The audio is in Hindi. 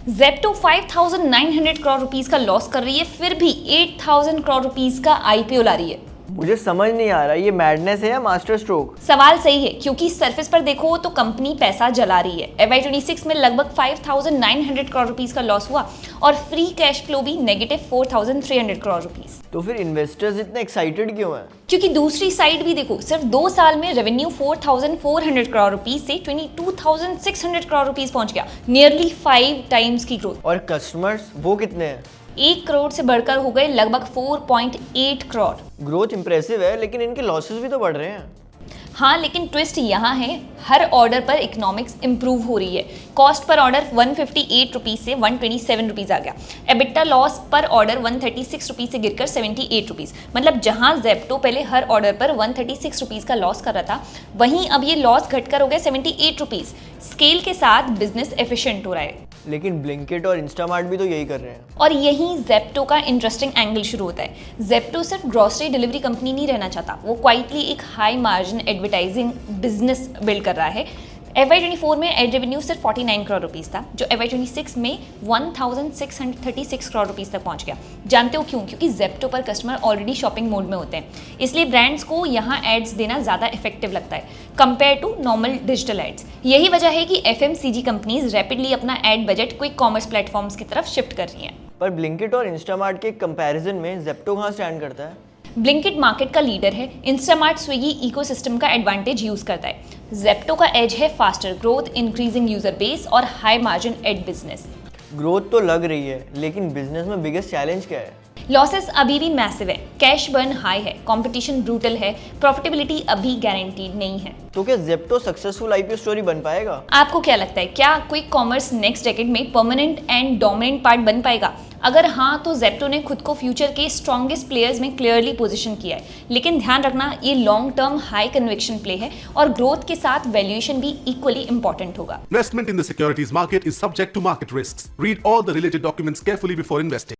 जेप्टो 5,900 करोड़ रुपीस का लॉस कर रही है, फिर भी 8,000 करोड़ रुपीस का आईपीओ ला रही है। मुझे समझ नहीं आ रहा ये मैडनेस है या मास्टर स्ट्रोक। सवाल सही है, क्योंकि सरफेस पर देखो तो कंपनी पैसा जला रही है। FY26 में लगभग 5,900 करोड़ रुपीस का लॉस हुआ और फ्री कैश फ्लो भी नेगेटिव 4,300 करोड़ रुपीस। तो फिर इन्वेस्टर्स इतने एक्साइटेड क्यों हैं? क्योंकि दूसरी साइड भी देखो, सिर्फ 2 साल में रेवेन्यू 4,400 करोड़ रुपीस से 22,600 करोड़ रुपीस पहुंच गया, नियरली 5 टाइम्स की ग्रोथ। और कस्टमर्स वो कितने हैं? 1 करोड़ से बढ़कर हो गए लगभग 4.8 करोड़। ग्रोथ इंप्रेसिव है, लेकिन इनके लॉसेस भी तो बढ़ रहे हैं। हाँ, लेकिन ट्विस्ट यहाँ है, हर ऑर्डर पर इकोनॉमिक्स इंप्रूव हो रही है। कॉस्ट पर ऑर्डर 158 रुपीज से 127 रुपीज आ गया। एबिटा लॉस पर ऑर्डर 136 रुपीज से गिरकर 78 रुपीज। मतलब जहाँ जेप्टो पहले हर ऑर्डर पर 136 रुपीज का लॉस कर रहा था, वहीं अब ये लॉस घटकर हो गया 78 रुपीज। स्केल के साथ बिजनेस एफिशिएंट हो रहा है। लेकिन ब्लिंकिट और इंस्टामार्ट भी तो यही कर रहे हैं। और यहीं जेप्टो का इंटरेस्टिंग एंगल शुरू होता है। जेप्टो सिर्फ ग्रोसरी डिलीवरी कंपनी नहीं रहना चाहता, वो क्वाइटली एक high margin advertising business build कर रहा है। FY24 में एड रेवेन्यू सिर्फ 49 करोड़ रुपीस था, जो FY26 में 1,636 करोड़ रुपीस तक पहुंच गया। जानते हो क्यों? क्योंकि जेप्टो पर कस्टमर ऑलरेडी शॉपिंग मोड में होते हैं, इसलिए ब्रांड्स को यहाँ एड्स देना ज़्यादा इफेक्टिव लगता है compare to normal digital ads. यही वजह है कि FMCG कंपनीज रैपिडली अपना ad budget quick commerce platforms की तरफ शिफ्ट कर रही हैं। पर ब्लिंकिट और इंस्टामार्ट के कंपैरिजन में जेप्टो कहाँ स्टैंड करता है? ब्लिंकिट मार्केट का लीडर है, इंस्टामार्ट स्विगी इकोसिस्टम का एडवांटेज यूज करता है। जेप्टो का एज है faster growth, increasing user base और high margin ad business. Growth तो लग रही है, लेकिन बिजनेस में बिगेस्ट चैलेंज क्या है? लॉसेस अभी भी मैसिव है, कैश बर्न हाई है, कंपटीशन ब्रूटल है, प्रॉफिटेबिलिटी अभी गारंटीड नहीं है। तो क्या जेप्टो सक्सेसफुल आईपीओ स्टोरी बन पाएगा? आपको क्या लगता है, क्या क्विक कॉमर्स नेक्स्ट डेकेड में परमानेंट एंड डोमिनेंट पार्ट बन पाएगा? अगर हाँ, तो जेप्टो ने खुद को फ्यूचर के स्ट्रॉन्गेस्ट प्लेयर्स में क्लियरली पोजीशन किया है। लेकिन ध्यान रखना, ये long term high conviction play है और ग्रोथ के साथ वैल्यूएशन भी इक्वली इंपॉर्टेंट होगा। Investment in the securities market is subject to market risks. Read all the related documents carefully before investing.